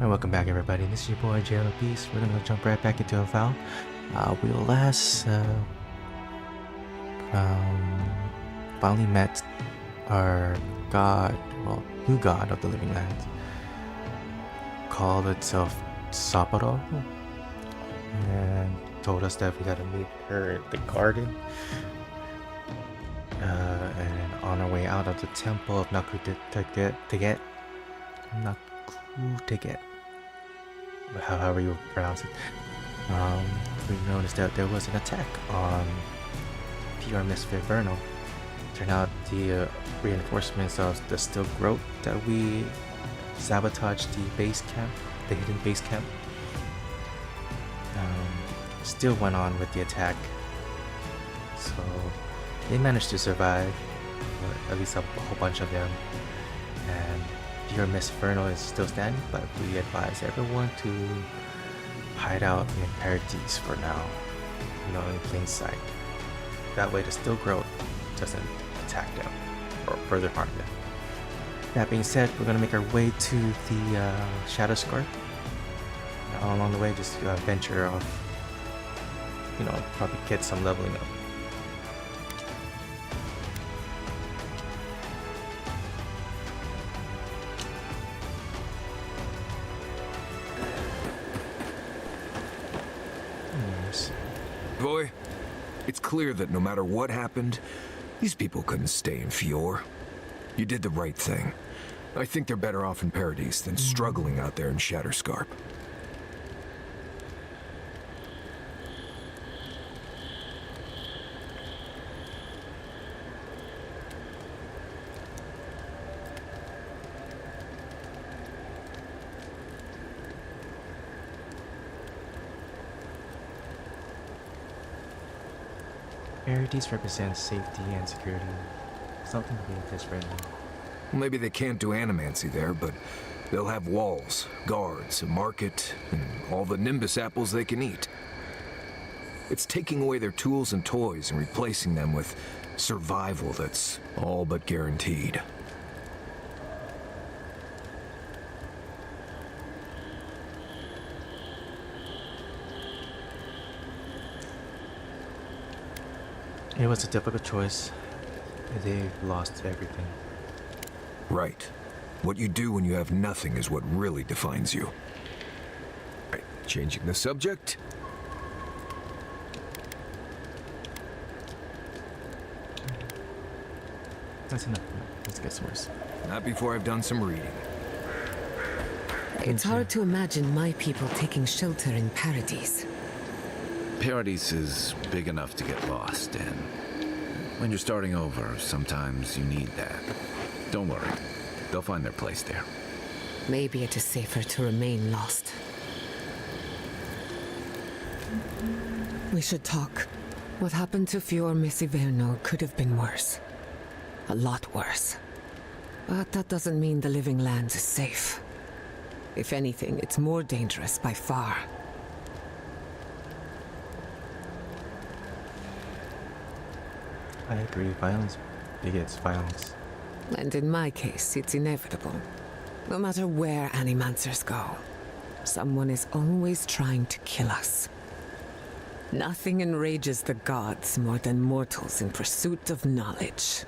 And welcome back, everybody. This is your boy JL Beast. We're gonna jump right back into Avowed. We last finally met our god, well, new god of the living lands, called itself Saparo, and told us that we gotta meet her at the garden. And on our way out of the temple of Nakuteget, however you pronounce it, we noticed that there was an attack on PR Misfit Verno. Turned out the reinforcements of the still growth that we sabotaged the base camp, the hidden base camp, still went on with the attack. So they managed to survive, or at least a whole bunch of them, and your Miss Inferno is still standing, but we advise everyone to hide out in Paradise for now, in plain sight. That way the still growth doesn't attack them or further harm them. That being said, we're gonna make our way to the Shattered Scarp. Along the way, just venture off, probably get some leveling up. Boy, it's clear that no matter what happened, these people couldn't stay in Fior. You did the right thing. I think they're better off in Paradise than struggling out there in Shattered Scarp. Paradise represents safety and security. Something to be desperate in. Maybe they can't do animancy there, but they'll have walls, guards, a market, and all the Nimbus apples they can eat. It's taking away their tools and toys and replacing them with survival that's all but guaranteed. It was a difficult choice. They lost everything. Right. What you do when you have nothing is what really defines you. Right. Changing the subject. That's enough. Let's get some rest. Not before I've done some reading. It's hard to imagine my people taking shelter in Paradise. Paradise is big enough to get lost in. When you're starting over, sometimes you need that. Don't worry, they'll find their place there. Maybe it is safer to remain lost. We should talk. What happened to Fior Messiverno could have been worse. A lot worse. But that doesn't mean the living lands is safe. If anything, it's more dangerous by far. I agree. Violence begets violence. And in my case, it's inevitable. No matter where Animancers go, someone is always trying to kill us. Nothing enrages the gods more than mortals in pursuit of knowledge.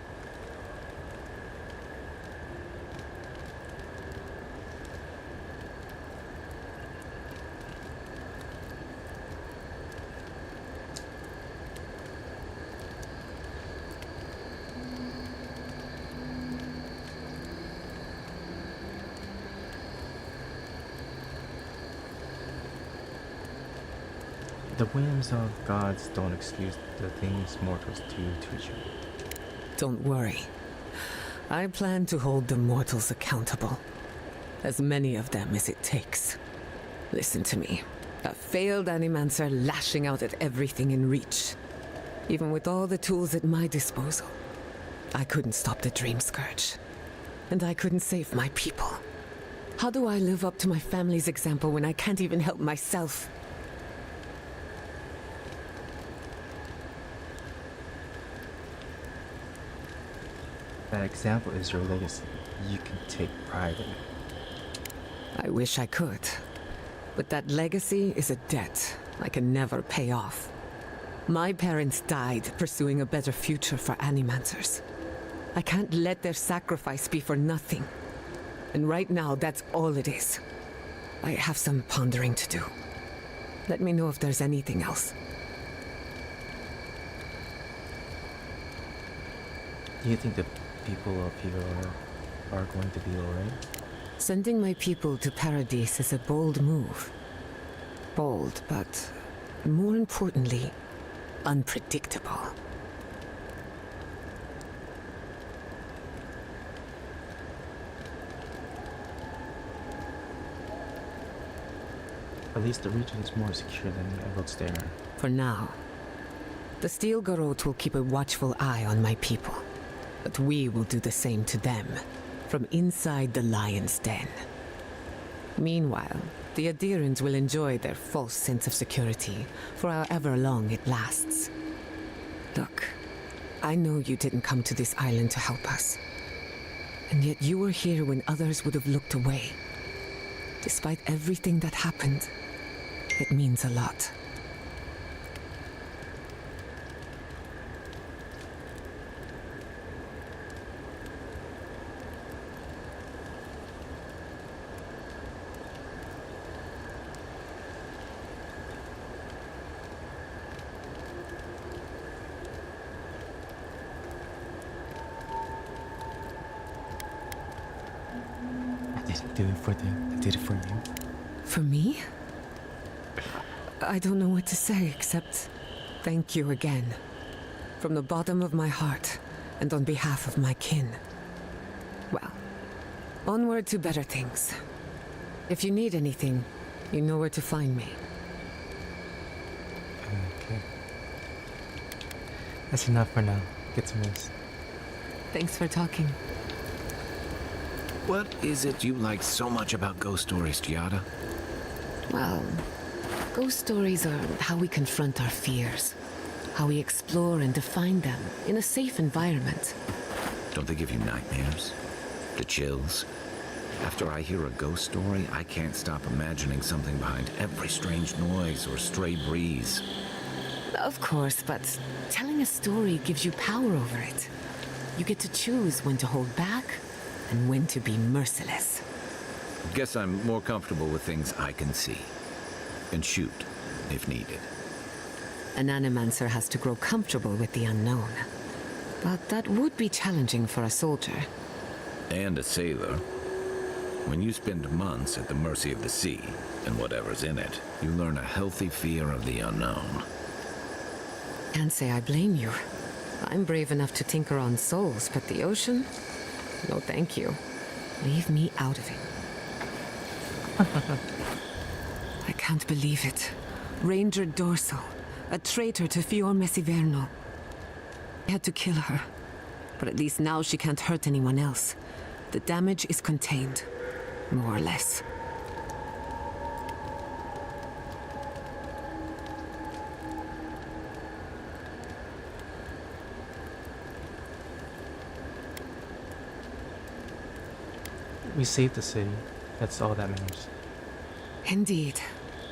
The whims of gods don't excuse the things mortals do to each other. Don't worry. I plan to hold the mortals accountable. As many of them as it takes. Listen to me. A failed Animancer lashing out at everything in reach. Even with all the tools at my disposal, I couldn't stop the Dreamscourg. And I couldn't save my people. How do I live up to my family's example when I can't even help myself? That example is your legacy. You can take pride in it. I wish I could. But that legacy is a debt I can never pay off. My parents died pursuing a better future for Animancers. I can't let their sacrifice be for nothing. And right now, that's all it is. I have some pondering to do. Let me know if there's anything else. Do you think the people of here are going to be alright? Sending my people to Paradise is a bold move. Bold, but more importantly, unpredictable. At least the region is more secure than Avowed's there. For now. The Steel Garrote will keep a watchful eye on my people. But we will do the same to them, from inside the lion's den. Meanwhile, the Adherents will enjoy their false sense of security for however long it lasts. Look, I know you didn't come to this island to help us. And yet you were here when others would have looked away. Despite everything that happened, it means a lot. I didn't do it for them. I did it for you. For me? I don't know what to say except thank you again. From the bottom of my heart and on behalf of my kin. Well, onward to better things. If you need anything, you know where to find me. Okay. That's enough for now. Get some rest. Thanks for talking. What is it you like so much about ghost stories, Giada? Well, ghost stories are how we confront our fears. How we explore and define them in a safe environment. Don't they give you nightmares? The chills? After I hear a ghost story, I can't stop imagining something behind every strange noise or stray breeze. Of course, but telling a story gives you power over it. You get to choose when to hold back and when to be merciless. Guess I'm more comfortable with things I can see. And shoot, if needed. An Animancer has to grow comfortable with the unknown. But that would be challenging for a soldier. And a sailor. When you spend months at the mercy of the sea, and whatever's in it, you learn a healthy fear of the unknown. Can't say I blame you. I'm brave enough to tinker on souls, but the ocean? No thank you. Leave me out of it. I can't believe it. Ranger Dorso, a traitor to Fior Messiverno. I had to kill her. But at least now she can't hurt anyone else. The damage is contained. More or less. We saved the city. That's all that matters. Indeed.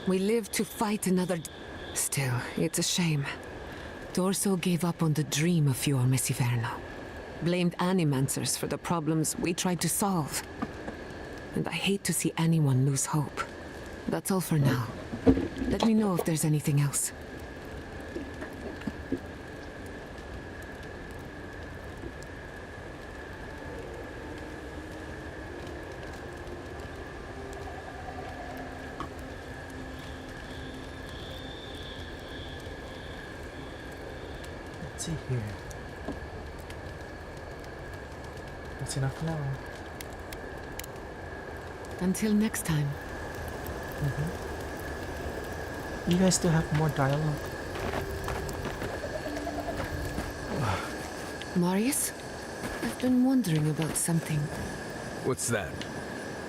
We live to fight another... Still, it's a shame. Dorso gave up on the dream of Fior Messiverno. Blamed Animancers for the problems we tried to solve. And I hate to see anyone lose hope. That's all for now. Let me know if there's anything else. Let's see here. That's enough for now. Until next time. You guys still have more dialogue? Marius? I've been wondering about something. What's that?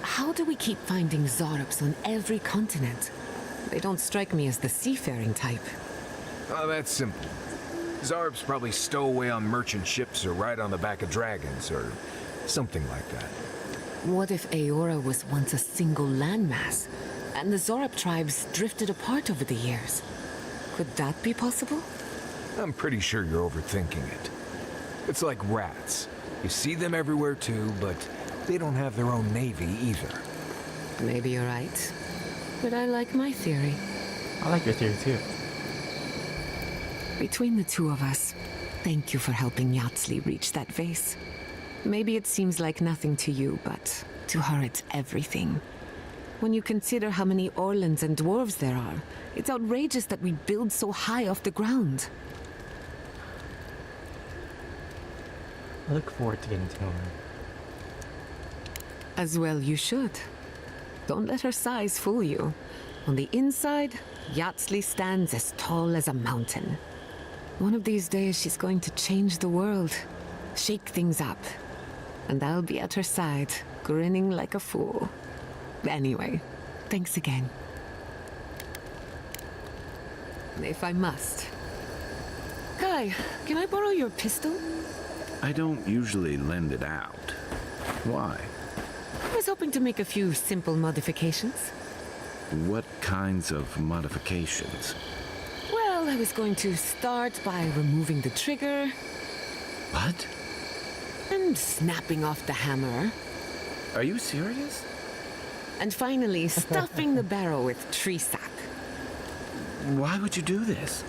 How do we keep finding Zarops on every continent? They don't strike me as the seafaring type. Oh, that's simple. Zarb's probably stow away on merchant ships or ride on the back of dragons or something like that. What if Aora was once a single landmass, and the Zorab tribes drifted apart over the years? Could that be possible? I'm pretty sure you're overthinking it. It's like rats. You see them everywhere too, but they don't have their own navy either. Maybe you're right. But I like my theory. I like your theory too. Between the two of us, thank you for helping Yatsley reach that vase. Maybe it seems like nothing to you, but to her it's everything. When you consider how many Orlans and dwarves there are, it's outrageous that we build so high off the ground. I look forward to getting to know her. As well you should. Don't let her size fool you. On the inside, Yatsley stands as tall as a mountain. One of these days she's going to change the world, shake things up. And I'll be at her side, grinning like a fool. Anyway, thanks again. If I must. Kai, can I borrow your pistol? I don't usually lend it out. Why? I was hoping to make a few simple modifications. What kinds of modifications? Well, I was going to start by removing the trigger What? and snapping off the hammer. Are you serious? And finally, stuffing the barrel with tree sap. Why would you do this?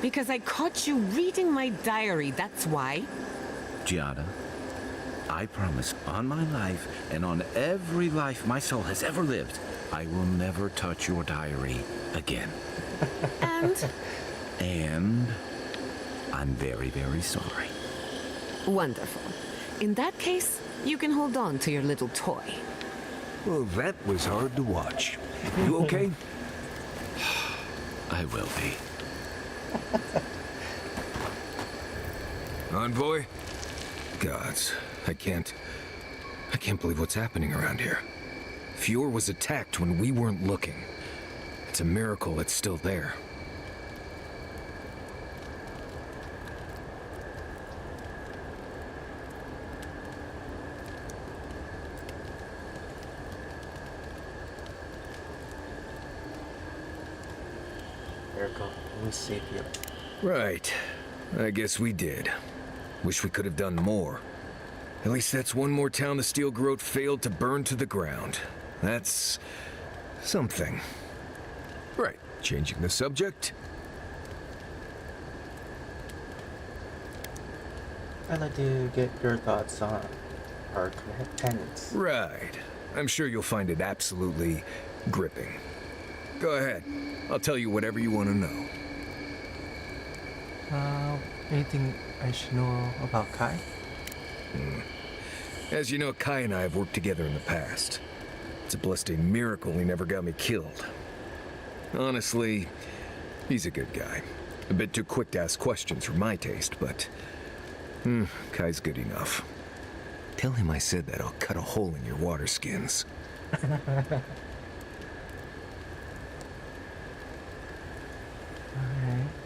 Because I caught you reading my diary, that's why. Giada, I promise on my life and on every life my soul has ever lived, I will never touch your diary again. And? And I'm very, very sorry. Wonderful. In that case, you can hold on to your little toy. Well, that was hard to watch. You okay? I will be. Envoy? Gods, I can't believe what's happening around here. Fjord was attacked when we weren't looking. It's a miracle it's still there. Miracle. We saved you. Right. I guess we did. Wish we could have done more. At least that's one more town the Steel Growth failed to burn to the ground. That's something. Right. Changing the subject. I'd like to get your thoughts on our tenants. Right. I'm sure you'll find it absolutely gripping. Go ahead. I'll tell you whatever you want to know. Anything I should know about Kai? As you know, Kai and I have worked together in the past. It's a blessed miracle he never got me killed. Honestly, he's a good guy. A bit too quick to ask questions for my taste, but... Kai's good enough. Tell him I said that I'll cut a hole in your water skins. Alright,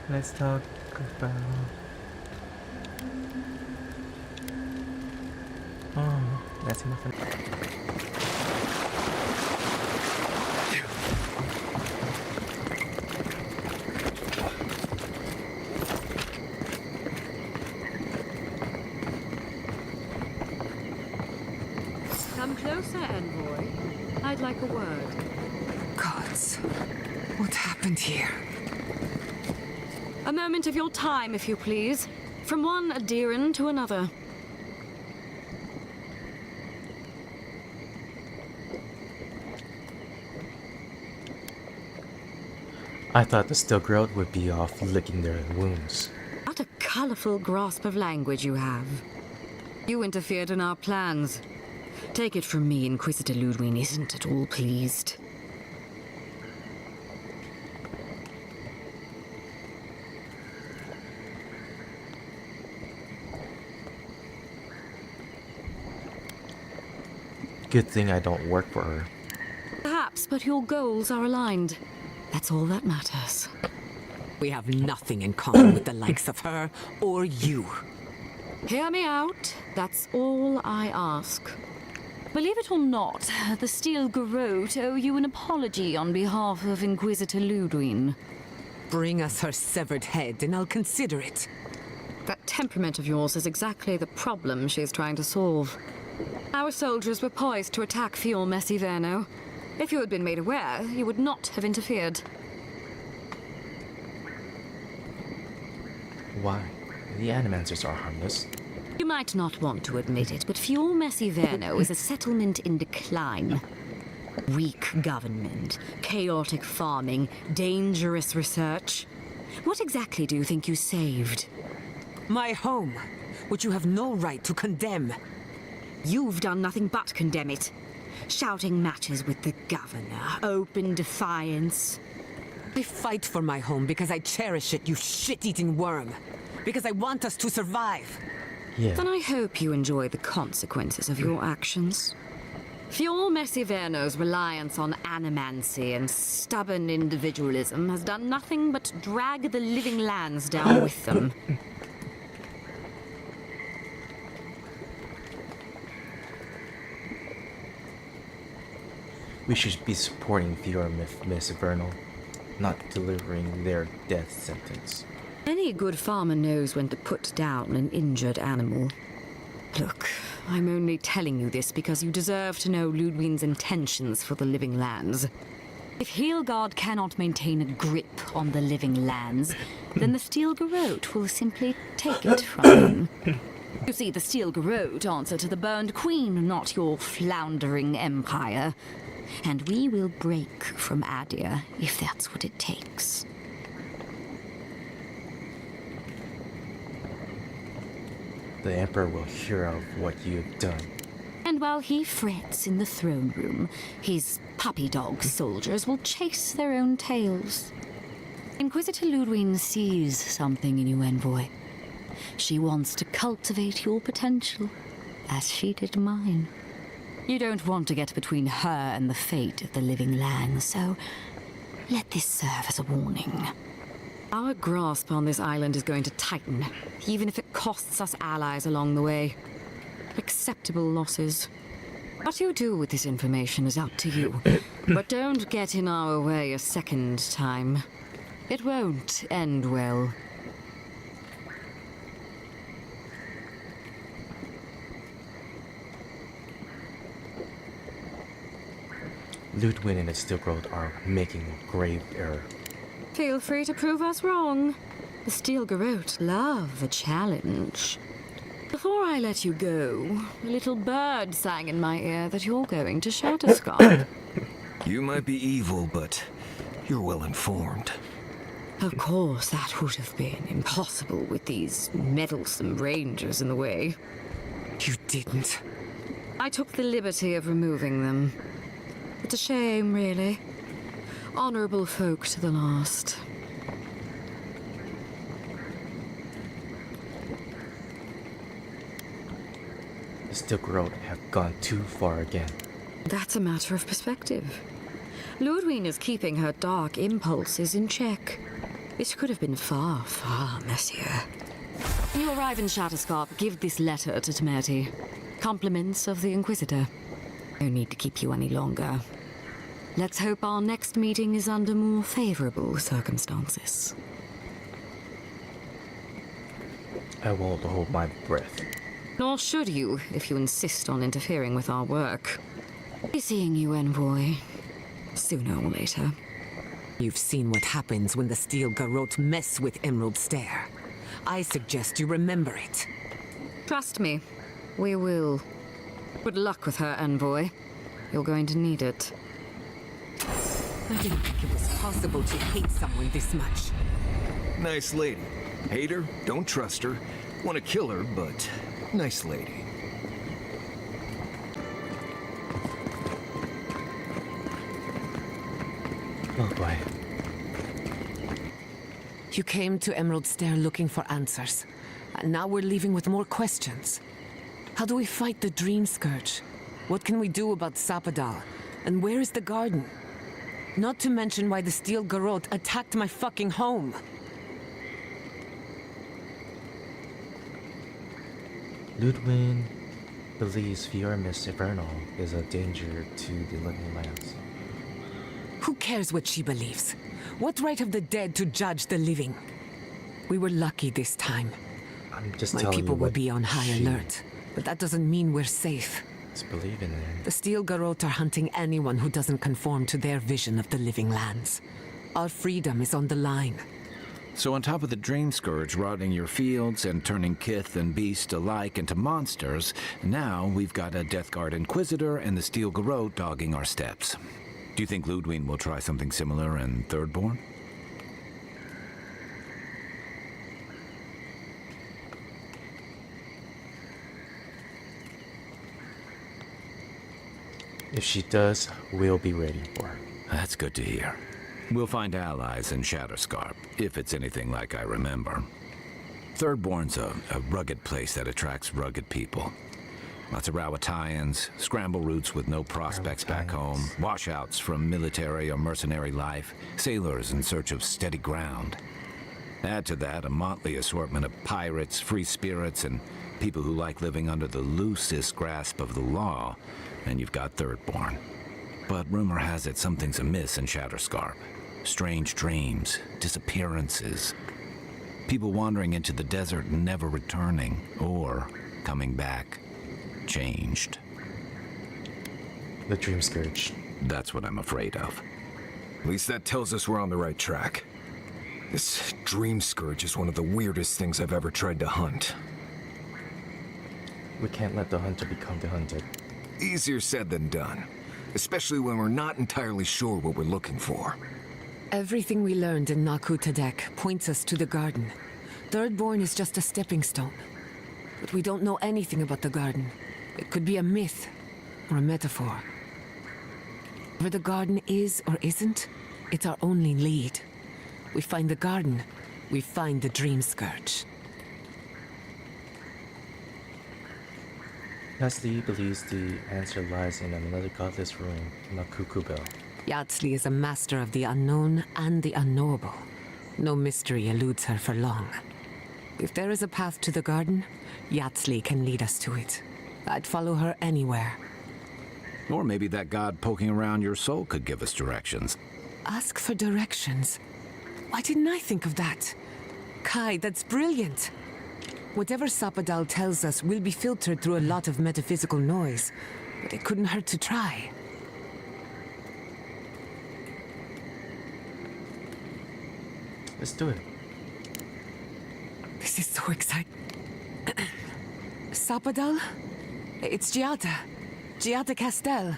let's talk about... Oh, that's enough. Come closer, envoy. I'd like a word. Gods, what happened here? A moment of your time, if you please. From one Adiran to another. I thought the Still Growth would be off licking their wounds. What a colorful grasp of language you have. You interfered in our plans. Take it from me, Inquisitor Ludwig isn't at all pleased. Good thing I don't work for her. Perhaps, but your goals are aligned. That's all that matters. We have nothing in common with the likes of her or you. Hear me out. That's all I ask. Believe it or not, the Steel Garrote owe you an apology on behalf of Inquisitor Ludwig. Bring us her severed head and I'll consider it. That temperament of yours is exactly the problem she is trying to solve. Our soldiers were poised to attack Fior Messiverno. If you had been made aware, you would not have interfered. Why? The Animancers are harmless. You might not want to admit it, but Fior Messiverno is a settlement in decline. Weak government, chaotic farming, dangerous research. What exactly do you think you saved? My home, which you have no right to condemn. You've done nothing but condemn it. Shouting matches with the governor, open defiance. I fight for my home because I cherish it, you shit-eating worm. Because I want us to survive. Yeah. Then I hope you enjoy the consequences of your actions. Fior Messiverno's reliance on animancy and stubborn individualism has done nothing but drag the living lands down with them. We should be supporting Fior Messiverno, not delivering their death sentence. Any good farmer knows when to put down an injured animal. Look, I'm only telling you this because you deserve to know Ludwig's intentions for the living lands. If Heelgard cannot maintain a grip on the living lands, then the Steel Garrote will simply take it from him. You see, the Steel Garrote answer to the Burned Queen, not your floundering empire. And we will break from Adir if that's what it takes. The Emperor will hear of what you've done. And while he frets in the throne room, his puppy dog soldiers will chase their own tails. Inquisitor Ludwig sees something in you, Envoy. She wants to cultivate your potential, as she did mine. You don't want to get between her and the fate of the living land, so let this serve as a warning. Our grasp on this island is going to tighten, even if it costs us allies along the way. Acceptable losses. What you do with this information is up to you, but don't get in our way a second time. It won't end well. Ludwig and the Steel Garrote are making a grave error. Feel free to prove us wrong. The Steel Garrote love a challenge. Before I let you go, a little bird sang in my ear that you're going to Shattered Scarp. You might be evil, but you're well informed. Of course, that would have been impossible with these meddlesome rangers in the way. You didn't. I took the liberty of removing them. It's a shame, really. Honorable folk to the last. The Steel Garrote have gone too far again. That's a matter of perspective. Ludwig is keeping her dark impulses in check. It could have been far, far messier. When you arrive in Shattered Scarp, give this letter to Temerity. Compliments of the Inquisitor. No need to keep you any longer. Let's hope our next meeting is under more favorable circumstances. I won't hold my breath. Nor should you, if you insist on interfering with our work. Be seeing you, Envoy. Sooner or later. You've seen what happens when the Steel Garrote mess with Emerald Stair. I suggest you remember it. Trust me, we will. Good luck with her, Envoy. You're going to need it. I didn't think it was possible to hate someone this much. Nice lady. Hate her, don't trust her. Want to kill her, but nice lady. Oh boy. You came to Emerald Stair looking for answers. And now we're leaving with more questions. How do we fight the Dreamscourg? What can we do about Sapadal? And where is the garden? Not to mention why the Steel Garrote attacked my fucking home. Ludwig believes Miss Infernal is a danger to the living lands. Who cares what she believes? What right have the dead to judge the living? We were lucky this time. I'm just My telling people you will what be on high she alert, but that doesn't mean we're safe. is believing in. The Steel Garrote are hunting anyone who doesn't conform to their vision of the living lands. Our freedom is on the line. So on top of the Dreamscourg rotting your fields and turning kith and beast alike into monsters, now we've got a Death Guard Inquisitor and the Steel Garrote dogging our steps. Do you think Ludwig will try something similar in Thirdborn? If she does, we'll be ready for her. That's good to hear. We'll find allies in Shattered Scarp, if it's anything like I remember. Thirdborn's a rugged place that attracts rugged people. Lots of Rawatayans, scramble routes with no prospects back home, washouts from military or mercenary life, sailors in search of steady ground. Add to that a motley assortment of pirates, free spirits, and people who like living under the loosest grasp of the law, and you've got Thirdborn. But rumor has it something's amiss in Shattered Scarp. Strange dreams, disappearances. People wandering into the desert and never returning, or coming back, changed. The Dreamscourg. That's what I'm afraid of. At least that tells us we're on the right track. This Dreamscourg is one of the weirdest things I've ever tried to hunt. We can't let the hunter become the hunted. Easier said than done. Especially when we're not entirely sure what we're looking for. Everything we learned in Naku Tadek points us to the garden. Thirdborn is just a stepping stone. But we don't know anything about the garden. It could be a myth, or a metaphor. Where the garden is or isn't, it's our only lead. We find the garden, we find the Dreamscourg. Nestle believes the answer lies in another godless ruin, Nakukubel. Yatsli is a master of the unknown and the unknowable. No mystery eludes her for long. If there is a path to the garden, Yatsli can lead us to it. I'd follow her anywhere. Or maybe that god poking around your soul could give us directions. Ask for directions. Why didn't I think of that? Kai, that's brilliant. Whatever Sapadal tells us will be filtered through a lot of metaphysical noise, but it couldn't hurt to try. Let's do it. This is so exciting. Sapadal? It's Giada. Giada Castel.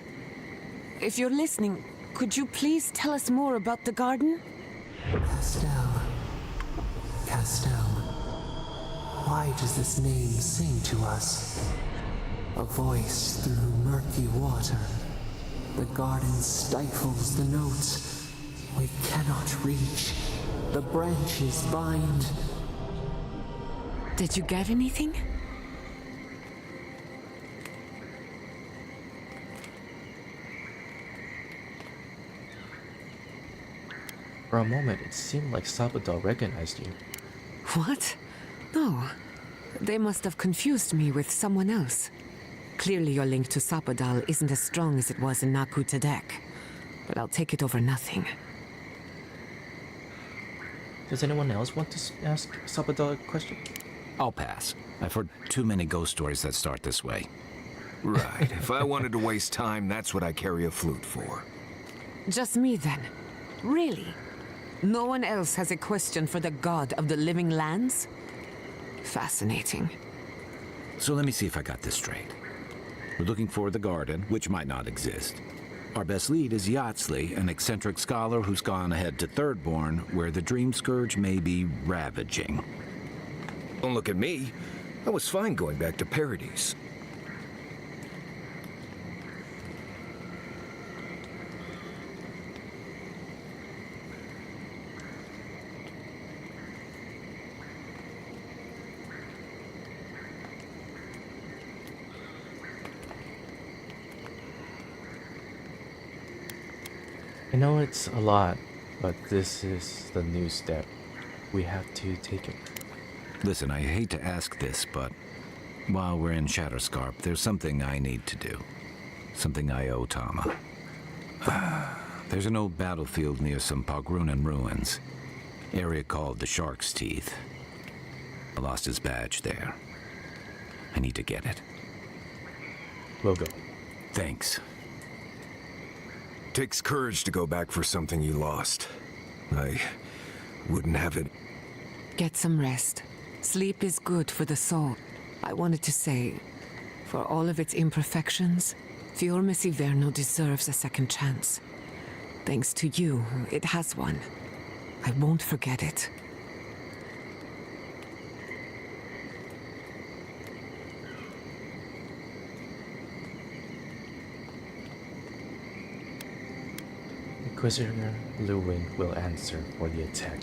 If you're listening, could you please tell us more about the garden? Castel. Castel. Why does this name sing to us? A voice through murky water. The garden stifles the notes. We cannot reach. The branches bind. Did you get anything? For a moment, it seemed like Sapadal recognized you. What? No. They must have confused me with someone else. Clearly your link to Sapadal isn't as strong as it was in Naku Tadek. But I'll take it over nothing. Does anyone else want to ask Sapadal a question? I'll pass. I've heard too many ghost stories that start this way. Right. If I wanted to waste time, that's what I carry a flute for. Just me then. Really? No one else has a question for the god of the living lands? Fascinating. So let me see if I got this straight. We're looking for the garden, which might not exist. Our best lead is Yatsli, an eccentric scholar who's gone ahead to Thirdborn, where the Dreamscourg may be ravaging. Don't look at me. I was fine going back to Paradise. I know it's a lot, but this is the new step. We have to take it. Listen, I hate to ask this, but While we're in Shattered Scarp, there's something I need to do. Something I owe Tama. There's an old battlefield near some Pogrunan ruins. Area called the Shark's Teeth. I lost his badge there. I need to get it. We'll go. Thanks. Takes courage to go back for something you lost. I wouldn't have it. Get some rest. Sleep is good for the soul. I wanted to say, for all of its imperfections, Fiormis Iverno deserves a second chance. Thanks to you, it has one. I won't forget it. Inquisitor Luwin will answer for the attack.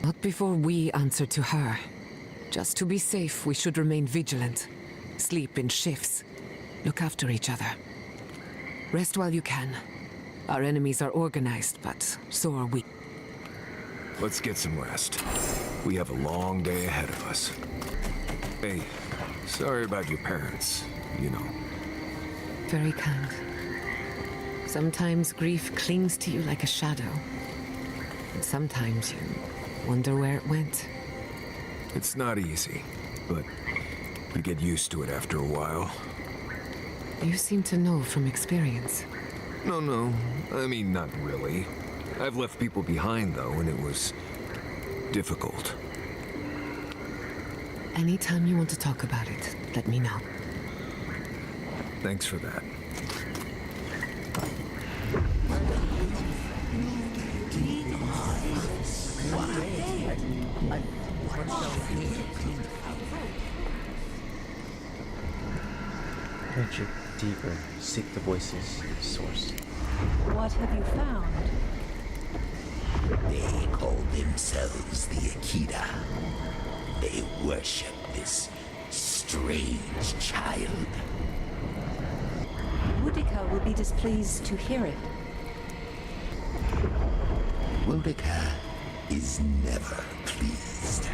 Not before we answer to her. Just to be safe, we should remain vigilant. Sleep in shifts. Look after each other. Rest while you can. Our enemies are organized, but so are we. Let's get some rest. We have a long day ahead of us. Hey, sorry about your parents, you know. Very kind. Sometimes grief clings to you like a shadow. And sometimes you wonder where it went. It's not easy, but you get used to it after a while. You seem to know from experience. No, I mean, not really. I've left people behind, though, and it was difficult. Anytime you want to talk about it, let me know. Thanks for that. Venture deeper, seek the voices source. What have you found? They call themselves the Akita. They worship this strange child. Boudica will be displeased to hear it. Boudica is never pleased.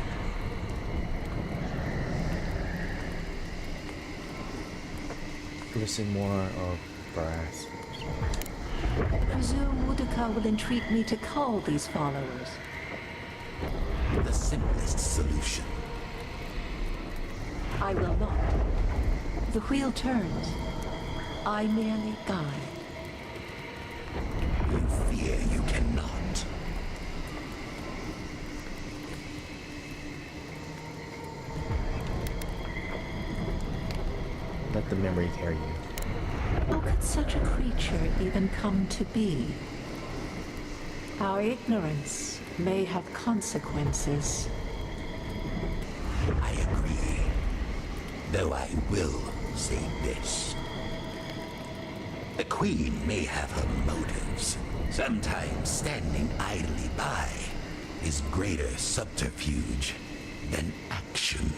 Listen more of brass. Presume Boudica will entreat me to cull these followers. The simplest solution. I will not. The wheel turns. I merely guide. You fear you cannot. Let the memory carry you. How could such a creature even come to be? Our ignorance may have consequences. I agree. Though I will say this. The Queen may have her motives. Sometimes standing idly by is greater subterfuge than action.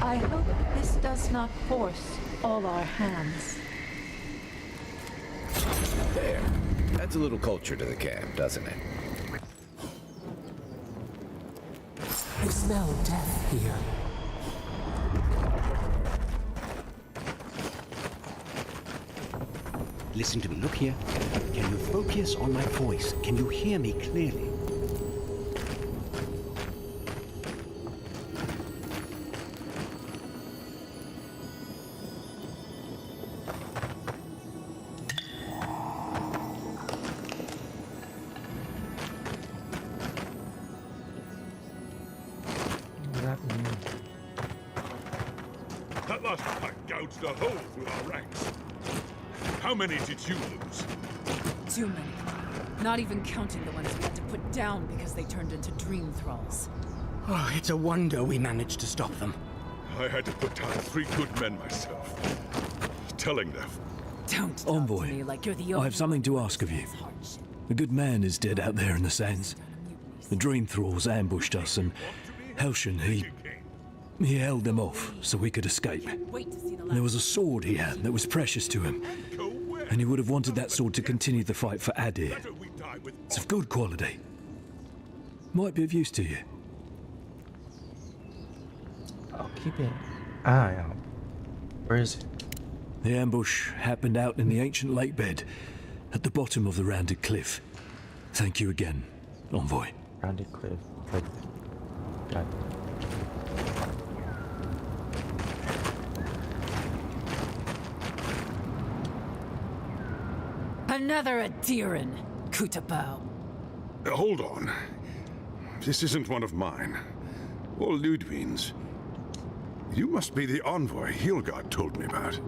I hope this does not force all our hands. There. That's a little culture to the camp, doesn't it? I smell death here. Listen to me. Look here. Can you focus on my voice? Can you hear me clearly? That last fight gouged a hole through our ranks. How many did you lose? Too many. Not even counting the ones we had to put down because they turned into dream thralls. Oh, it's a wonder we managed to stop them. I had to put down 3 good men myself. Telling them. Don't talk Envoy, to me like you're the I only have something one to who ask of you. understands hardship. A good man is dead out there in the sands. The dream thralls ambushed us, and Helshin, he held them off so we could escape. Wait to see the There was a sword he had that was precious to him, and he would have wanted that sword to continue the fight for Adir. It's of good quality. Might be of use to you. keep an eye out. Where is it? The ambush happened out in the ancient lake bed, at the bottom of the rounded cliff. Thank you again, Envoy. Rounded cliff. Like, God. Another Adiran, Kutabao. Hold on. This isn't one of mine. Or Ludwig's. You must be the envoy Hilgard told me about.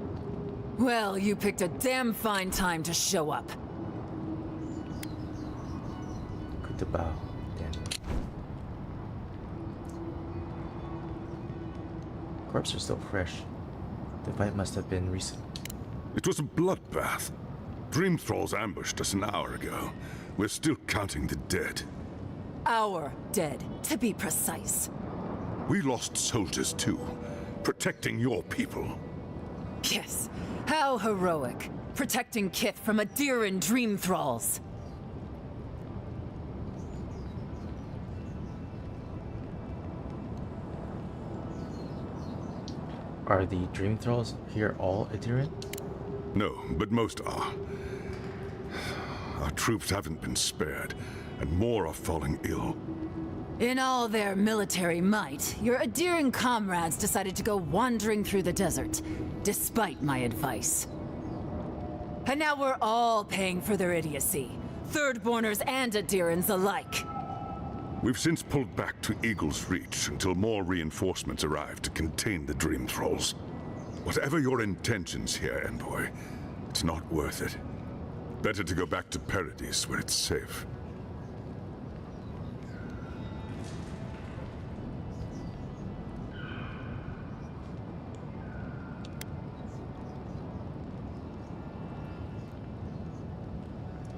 Well, you picked a damn fine time to show up. Kutabao. Damn. Corpses are still fresh. The fight must have been recent. It was a bloodbath. Dream Thralls ambushed us an hour ago. We're still counting the dead. Our dead, to be precise. We lost soldiers too, protecting your people. Yes, how heroic. Protecting Kith from Adiran Dream Thralls. Are the Dream Thralls here all Adiran? No, but most are. Our troops haven't been spared, and more are falling ill. In all their military might, your Adiran comrades decided to go wandering through the desert, despite my advice. And now we're all paying for their idiocy. Thirdborners and Adirans alike. We've since pulled back to Eagle's Reach until more reinforcements arrive to contain the Dream Thralls. Whatever your intentions here, Envoy, it's not worth it. Better to go back to Paradise where it's safe.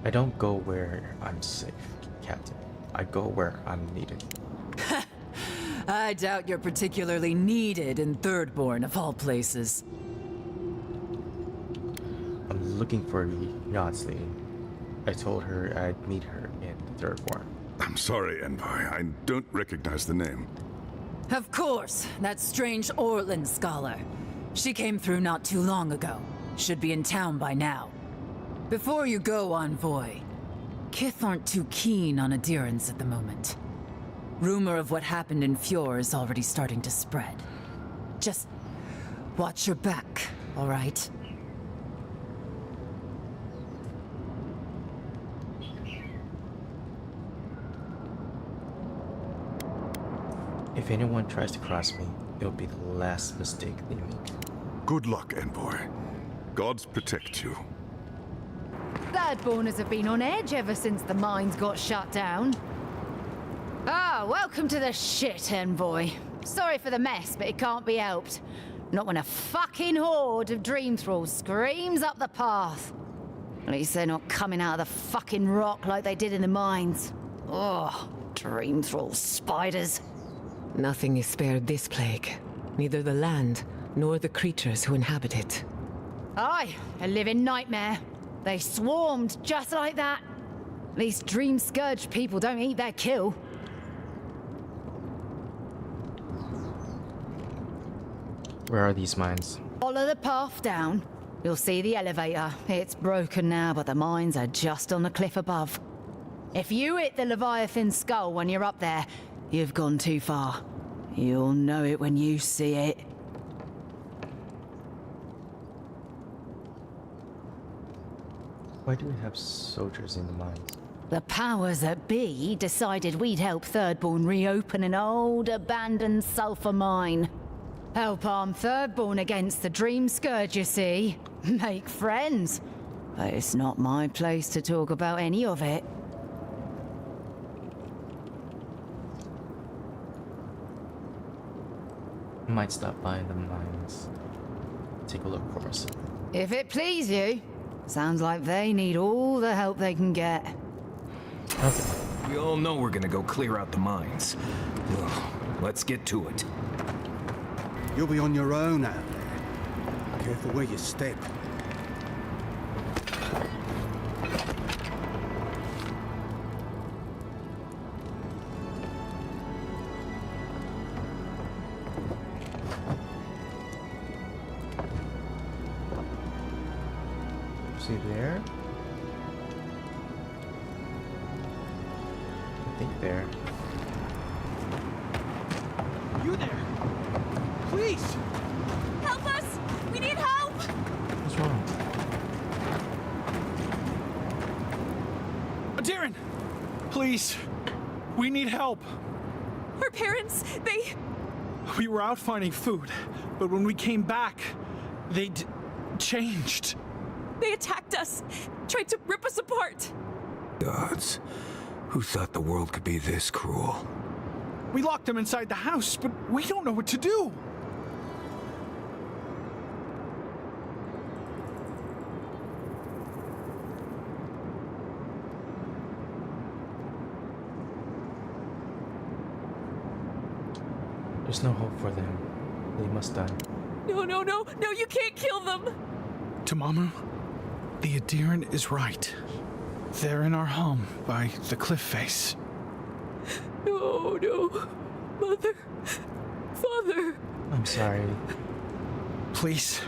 I don't go where I'm safe, Captain. I go where I'm needed. I doubt you're particularly needed in Thirdborn, of all places. I'm looking for Yardsley. I told her I'd meet her in the Thirdborn. I'm sorry, Envoy. I don't recognize the name. Of course, that strange Orland scholar. She came through not too long ago. Should be in town by now. Before you go, Envoy, Kith aren't too keen on Adirans at the moment. Rumor of what happened in Fjord is already starting to spread. Just watch your back, all right? If anyone tries to cross me, it'll be the last mistake they make. Good luck, Envoy. Gods protect you. Thirdborners have been on edge ever since the mines got shut down. Ah, welcome to the shit, Envoy. Sorry for the mess, but it can't be helped. Not when a fucking horde of Dream Thralls screams up the path. At least they're not coming out of the fucking rock like they did in the mines. Oh, Dream Thrall spiders. Nothing is spared this plague. Neither the land, nor the creatures who inhabit it. Aye, a living nightmare. They swarmed just like that. At least Dreamscourg people don't eat their kill. Where are these mines? Follow the path down. You'll see the elevator. It's broken now, but the mines are just on the cliff above. If you hit the Leviathan skull when you're up there, you've gone too far. You'll know it when you see it. Why do we have soldiers in the mines? The powers that be decided we'd help Thirdborn reopen an old, abandoned sulfur mine. Help arm Thirdborn against the Dreamscourg, you see. Make friends. But it's not my place to talk about any of it. I might stop by in the mines. Take a look for us. If it please you. Sounds like they need all the help they can get. Okay. We all know we're gonna go clear out the mines. Ugh, let's get to it. You'll be on your own out there. Careful where you step. she there? I think there. You there? Please! Help us! We need help! What's wrong? Darren! Please! We need help! Our parents, they... We were out finding food, but when we came back, they'd changed. They attacked us, tried to rip us apart. Gods, who thought the world could be this cruel? We locked them inside the house, but we don't know what to do. There's no hope for them. They must die. No, you can't kill them! Tamamu, the Adiran is right. They're in our home by the cliff face. No. Mother. Father. I'm sorry. Please.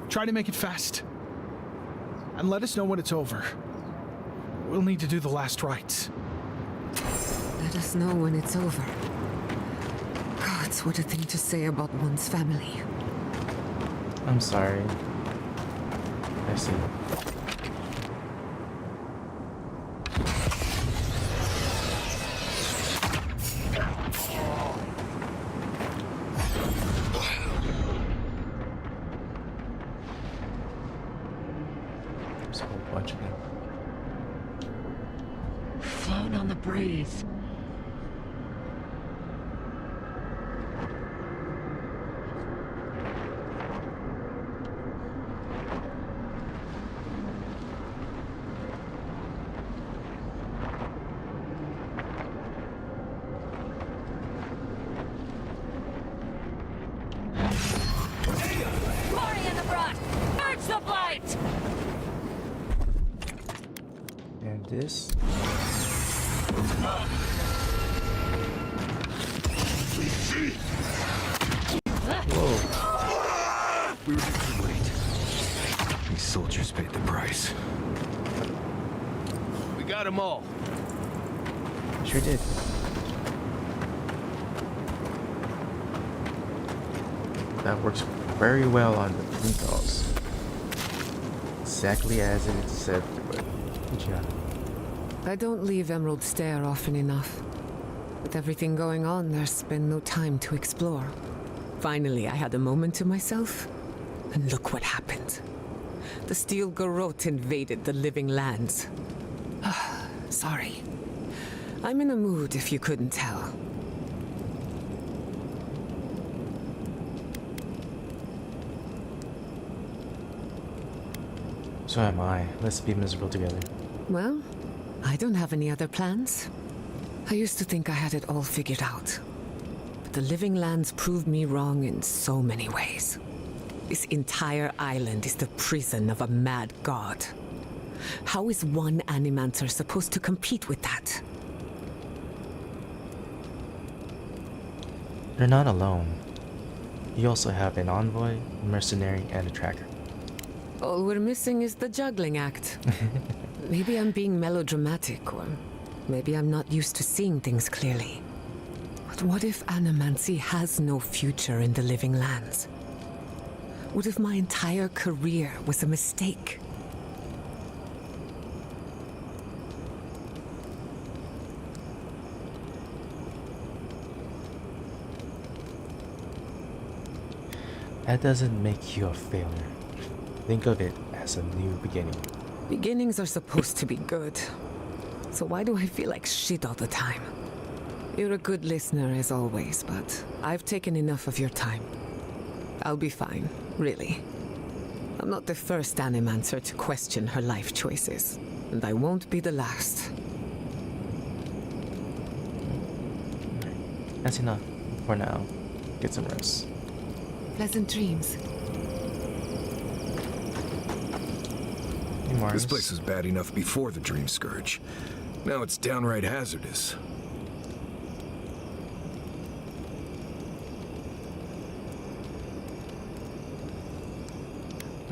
Try to make it fast. And let us know when it's over. We'll need to do the last rites. Let us know when it's over. Gods, what a thing to say about one's family. I'm sorry. I see. There's a whole bunch of them. Flown on the breeze. Glory in the broad! Urge the blight! And this. Whoa. We were too late. These soldiers paid the price. We got them all. Sure did. That works very well on the Dreamscourg. Exactly as it said it would. Good job. I don't leave Emerald Stair often enough. With everything going on, there's been no time to explore. Finally, I had a moment to myself, and look what happened. The Steel Garrote invaded the Living Lands. Sorry. I'm in a mood, if you couldn't tell. So am I. Let's be miserable together. Well, I don't have any other plans. I used to think I had it all figured out. But the Living Lands proved me wrong in so many ways. This entire island is the prison of a mad god. How is one Animancer supposed to compete with that? You're not alone. You also have an envoy, a mercenary, and a tracker. All we're missing is the juggling act. Maybe I'm being melodramatic, or maybe I'm not used to seeing things clearly. But what if Animancy has no future in the Living Lands? What if my entire career was a mistake? That doesn't make you a failure. Think of it as a new beginning. Beginnings are supposed to be good. So why do I feel like shit all the time? You're a good listener as always, but I've taken enough of your time. I'll be fine, really. I'm not the first Animancer to question her life choices, and I won't be the last. That's enough for now. Get some rest. Pleasant dreams. Hey, This place was bad enough before the Dreamscourg. Now it's downright hazardous.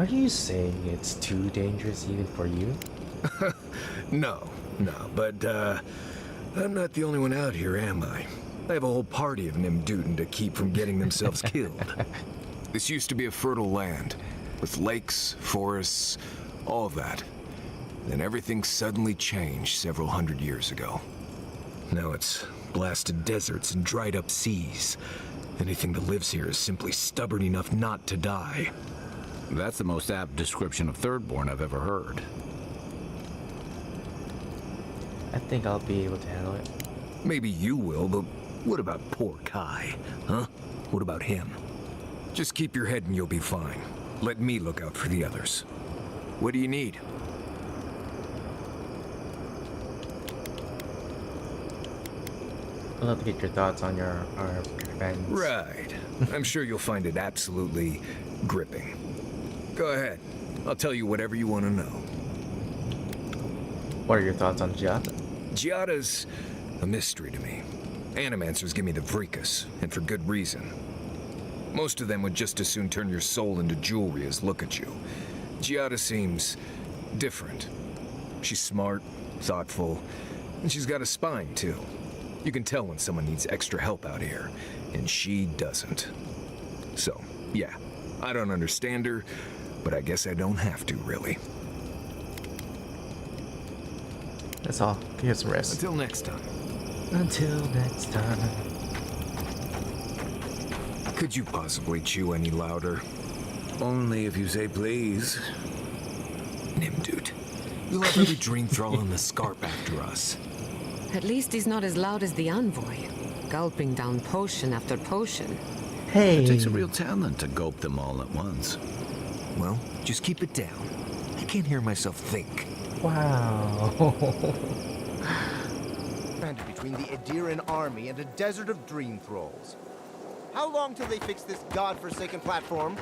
Are you saying it's too dangerous even for you? No, but I'm not the only one out here, am I? I have a whole party of Nimdutin to keep from getting themselves killed. This used to be a fertile land, with lakes, forests, all of that. Then everything suddenly changed several hundred years ago. Now it's blasted deserts and dried up seas. Anything that lives here is simply stubborn enough not to die. That's the most apt description of Thirdborn I've ever heard. I think I'll be able to handle it. Maybe you will, but what about poor Kai, huh? What about him? Just keep your head and you'll be fine. Let me look out for the others. What do you need? I'd love to get your thoughts on our friends. Right. I'm sure you'll find it absolutely gripping. Go ahead. I'll tell you whatever you want to know. What are your thoughts on Giada? Giada's a mystery to me. Animancers give me the vricus, and for good reason. Most of them would just as soon turn your soul into jewelry as look at you. Giada seems different. She's smart, thoughtful, and she's got a spine, too. You can tell when someone needs extra help out here, and she doesn't. So, yeah, I don't understand her, but I guess I don't have to, really. That's all. Get some rest. Until next time. Until next time. Could you possibly chew any louder? Only if you say please. Nimdut, we'll have every dream thrall in the Scarp after us. At least he's not as loud as the envoy, gulping down potion after potion. Hey! It takes a real talent to gulp them all at once. Well, just keep it down. I can't hear myself think. Wow. Between the Adiran army and a desert of dream thralls. How long till they fix this godforsaken platform?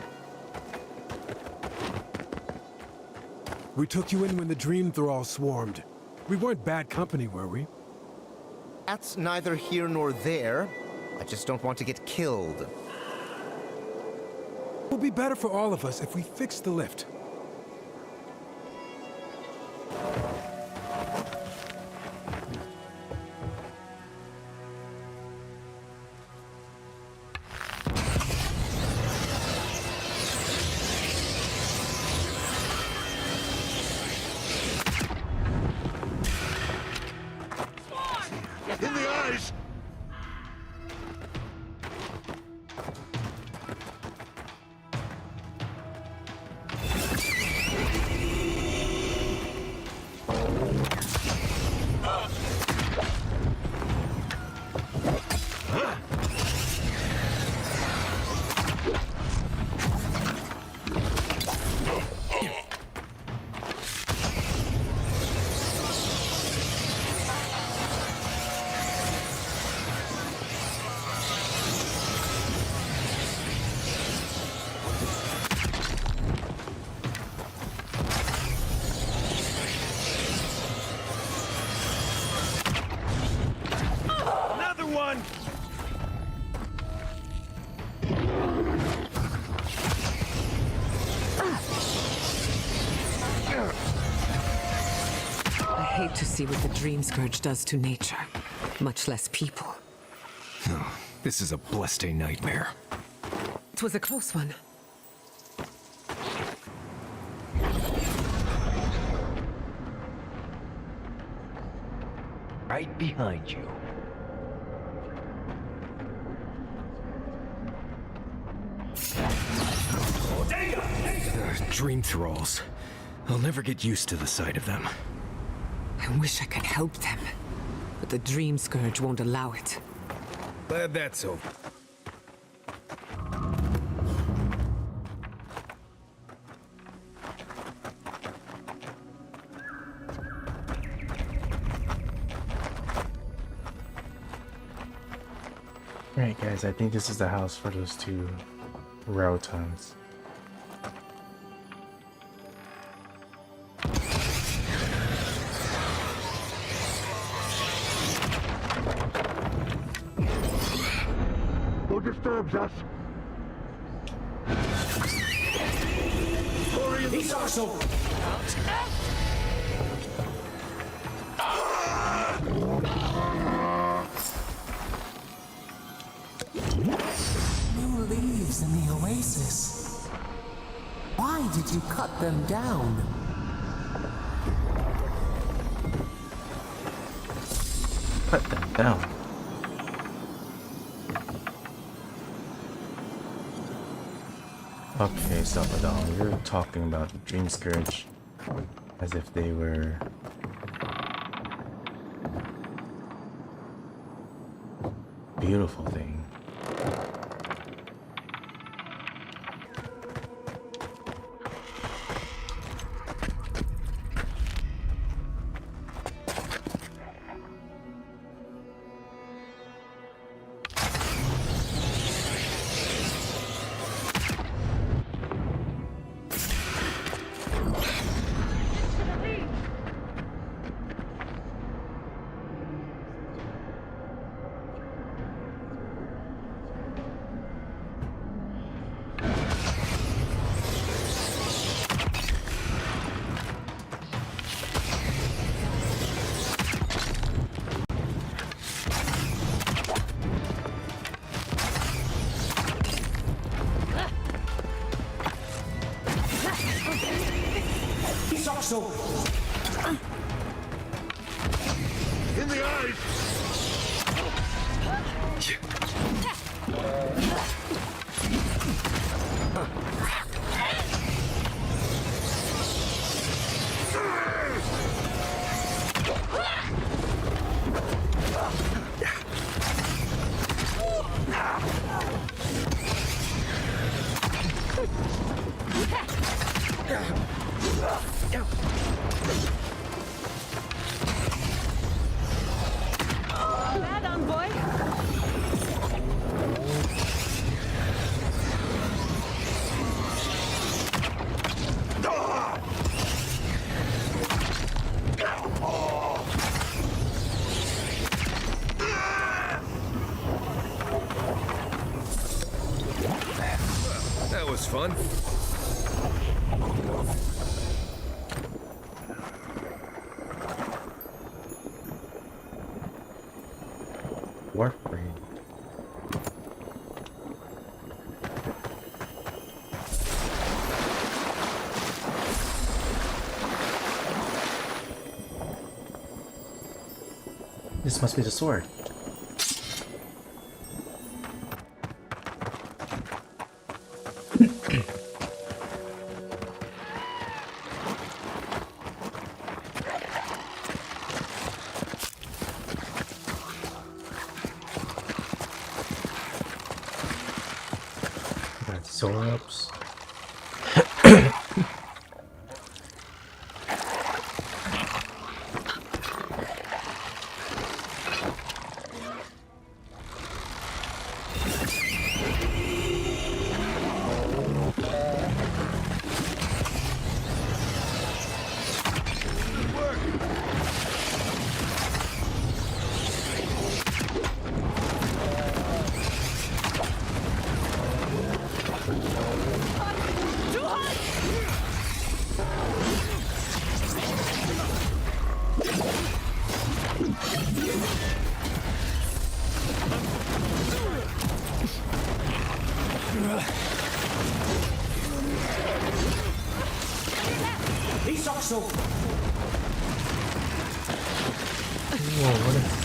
We took you in when the dream thralls swarmed. We weren't bad company, were we? That's neither here nor there. I just don't want to get killed. It will be better for all of us if we fix the lift. In the eyes! One! I hate to see what the Dreamscourg does to nature, much less people. Oh, this is a blessed nightmare. It was a close one. Right behind you. Dream thralls. I'll never get used to the sight of them. I wish I could help them, but the Dreamscourg won't allow it. Glad that's over. Alright guys, I think this is the house for those two Rotons. Who disturbs us? For He's also... New leaves in the oasis. Why did you cut them down? Cut them down. Okay, Salvador, you're talking about Dreamscourg as if they were beautiful thing. So... In the eyes! Bad on, boy. That was fun. Warframe. This must be the sword. Soaps. He's also... Whoa, what is...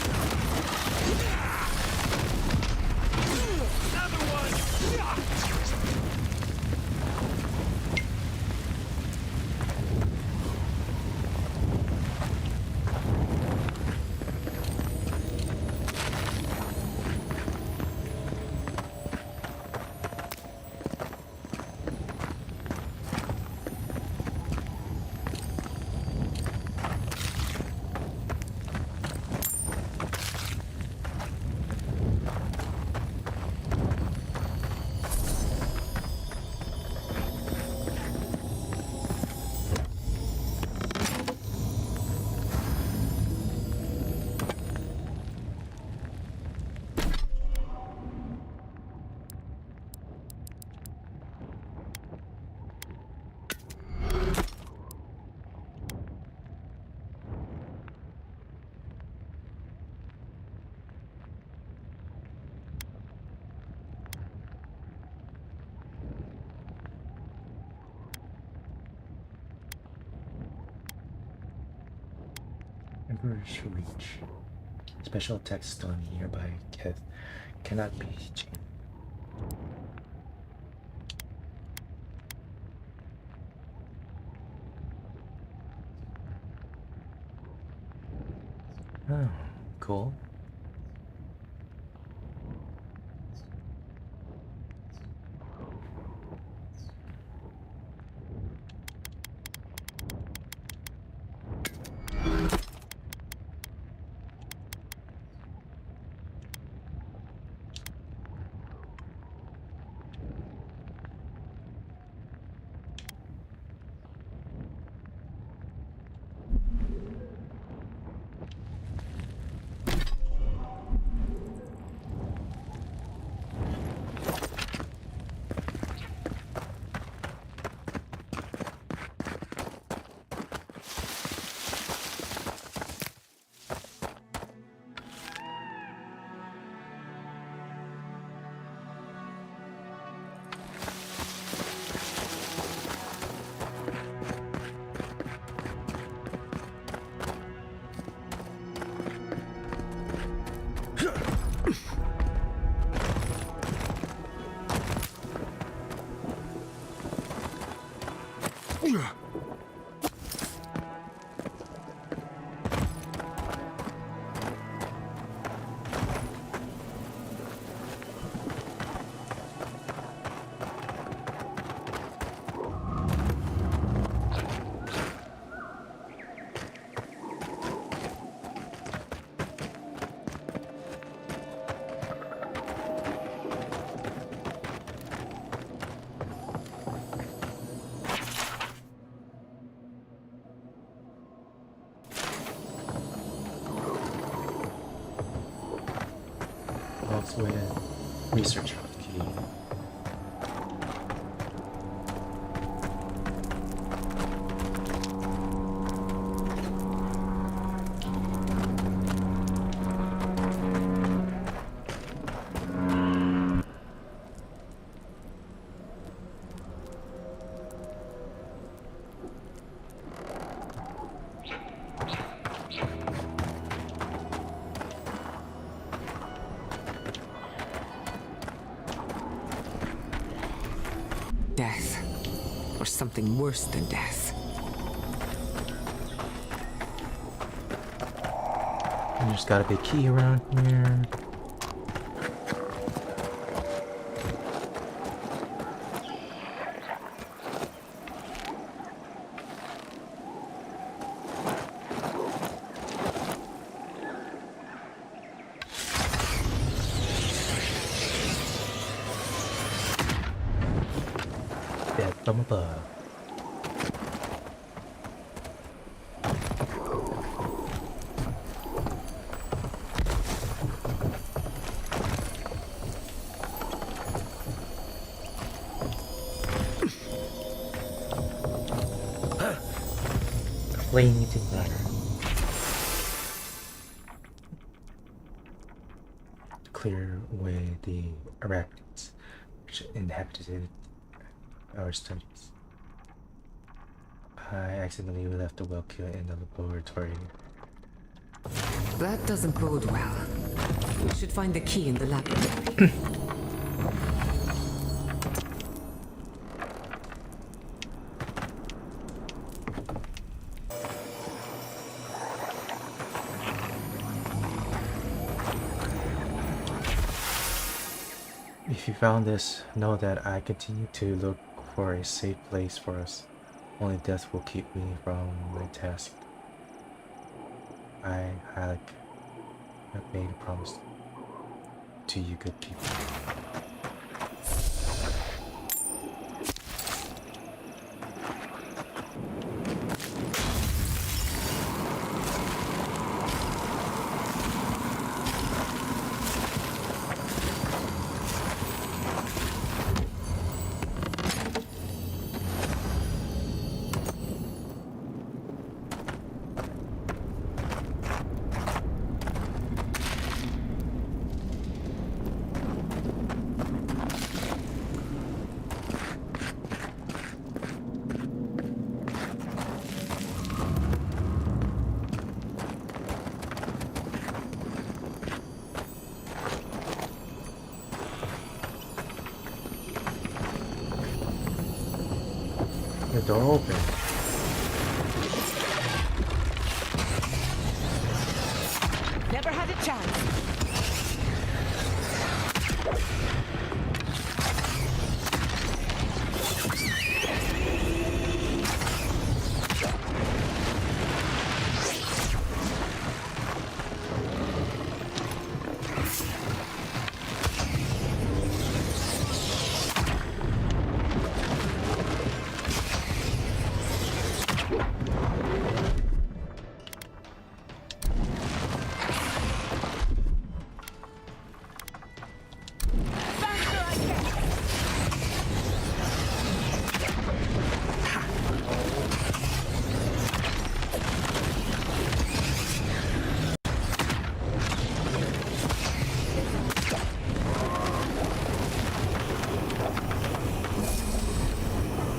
Emperor's Reach. Special attack stun nearby Keth cannot be changed. Oh, cool. With research hotkey. Death. Or something worse than death. And there's gotta be a key around here. Death from above. Flaming ladder. Clear away the arachnids which inhabited our studies. I accidentally left the well kill in the laboratory. That doesn't bode well. We should find the key in the laboratory. If you found this, know that I continue to look for a safe place for us. Only death will keep me from my task. I have made a promise to you good people. door open. Never had a chance.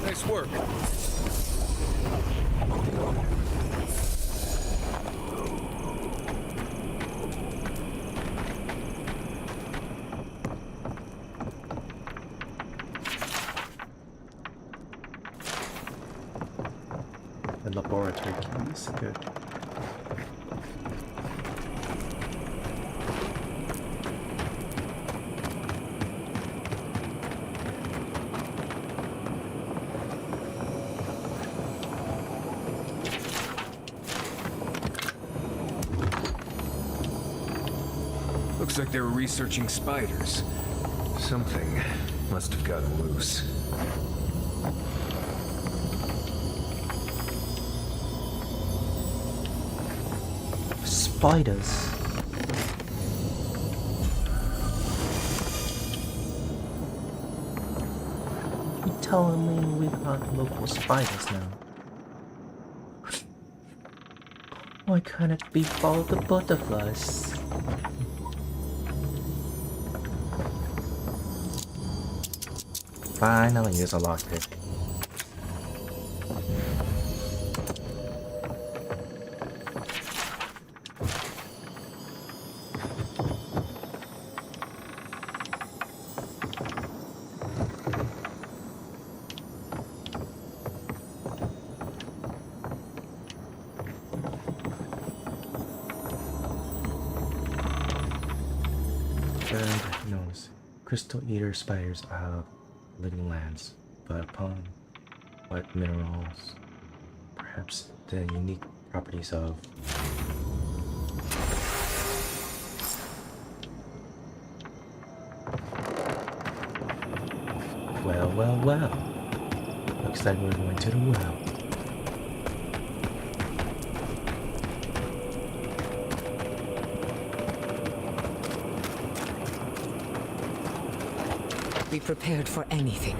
Nice work. The laboratory keys, good. Looks like they were researching spiders. Something must have gotten loose. Spiders. You telling me we got local spiders now? Why can't it be all the butterflies? Finally, use a lockpick. Third knows crystal eater spiders have living lands, but upon what minerals? Perhaps the unique properties of well. Looks like we're going to the well. Be prepared for anything.